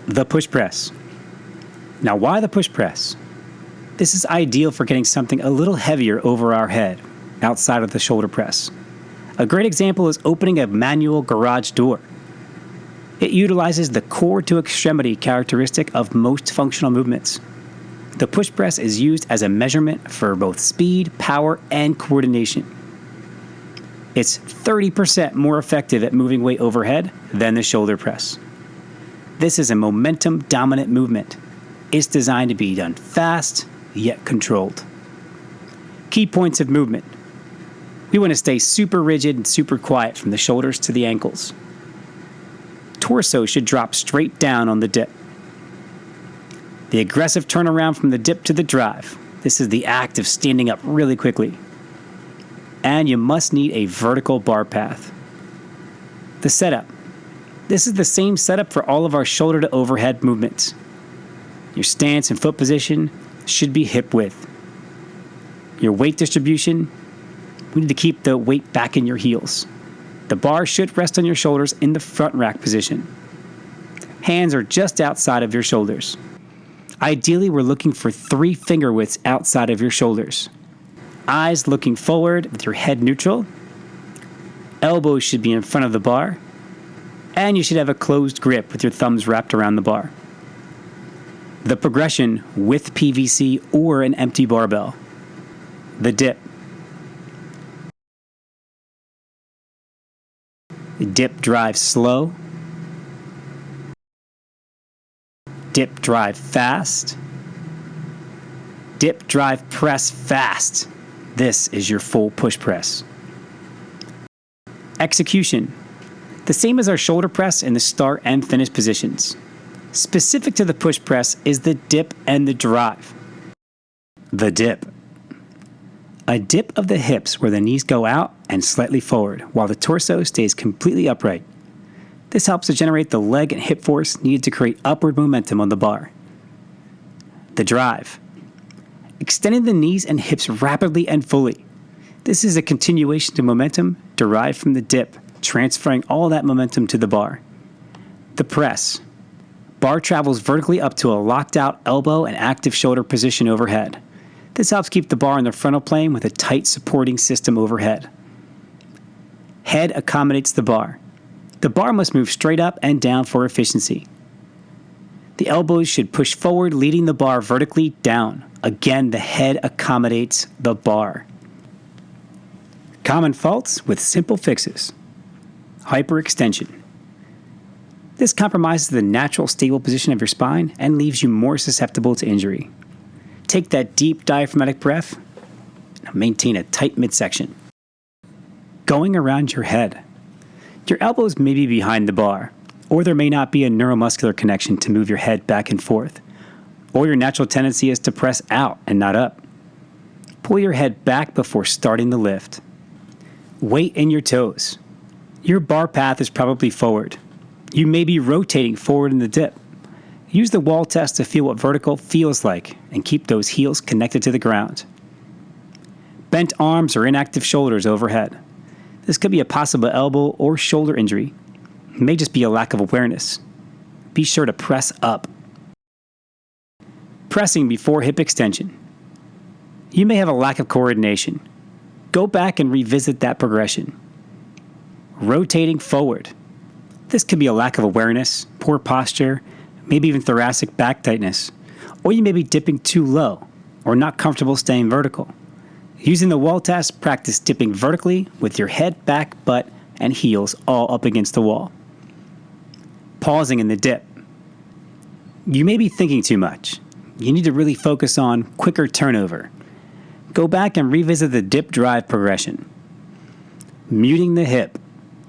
The push press. Now, why the push press? This is ideal for getting something a little heavier over our head, outside of the shoulder press. A great example is opening a manual garage door. It utilizes the core to extremity characteristic of most functional movements. The push press is used as a measurement for both speed, power, and coordination. It's 30% more effective at moving weight overhead than the shoulder press. This is a momentum-dominant movement. It's designed to be done fast, yet controlled. Key points of movement. We want to stay super rigid and super quiet from the shoulders to the ankles. Torso should drop straight down on the dip. The aggressive turnaround from the dip to the drive. This is the act of standing up really quickly. And you must need a vertical bar path. The setup. This is the same setup for all of our shoulder to overhead movements. Your stance and foot position should be hip width. Your weight distribution, we need to keep the weight back in your heels. The bar should rest on your shoulders in the front rack position. Hands are just outside of your shoulders. Ideally, we're looking for 3 finger widths outside of your shoulders. Eyes looking forward with your head neutral. Elbows should be in front of the bar. And you should have a closed grip with your thumbs wrapped around the bar. The progression with PVC or an empty barbell. The dip. The dip drive slow. Dip drive fast. Dip drive press fast. This is your full push press. Execution. The same as our shoulder press in the start and finish positions. Specific to the push press is the dip and the drive. The dip. A dip of the hips where the knees go out and slightly forward while the torso stays completely upright. This helps to generate the leg and hip force needed to create upward momentum on the bar. The drive. Extending the knees and hips rapidly and fully. This is a continuation to momentum derived from the dip, transferring all that momentum to the bar. The press. Bar travels vertically up to a locked out elbow and active shoulder position overhead. This helps keep the bar in the frontal plane with a tight supporting system overhead. Head accommodates the bar. The bar must move straight up and down for efficiency. The elbows should push forward, leading the bar vertically down. Again, the head accommodates the bar. Common faults with simple fixes. Hyperextension. This compromises the natural stable position of your spine and leaves you more susceptible to injury. Take that deep diaphragmatic breath and maintain a tight midsection. Going around your head. Your elbows may be behind the bar, or there may not be a neuromuscular connection to move your head back and forth, or your natural tendency is to press out and not up. Pull your head back before starting the lift. Weight in your toes. Your bar path is probably forward. You may be rotating forward in the dip. Use the wall test to feel what vertical feels like and keep those heels connected to the ground. Bent arms or inactive shoulders overhead. This could be a possible elbow or shoulder injury. It may just be a lack of awareness. Be sure to press up. Pressing before hip extension. You may have a lack of coordination. Go back and revisit that progression. Rotating forward. This could be a lack of awareness, poor posture, maybe even thoracic back tightness, or you may be dipping too low or not comfortable staying vertical. Using the wall test, practice dipping vertically with your head, back, butt, and heels all up against the wall. Pausing in the dip. You may be thinking too much. You need to really focus on quicker turnover. Go back and revisit the dip drive progression. Muting the hip.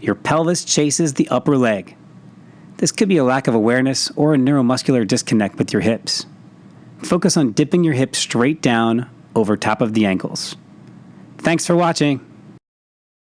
Your pelvis chases the upper leg. This could be a lack of awareness or a neuromuscular disconnect with your hips. Focus on dipping your hips straight down over top of the ankles. Thanks for watching.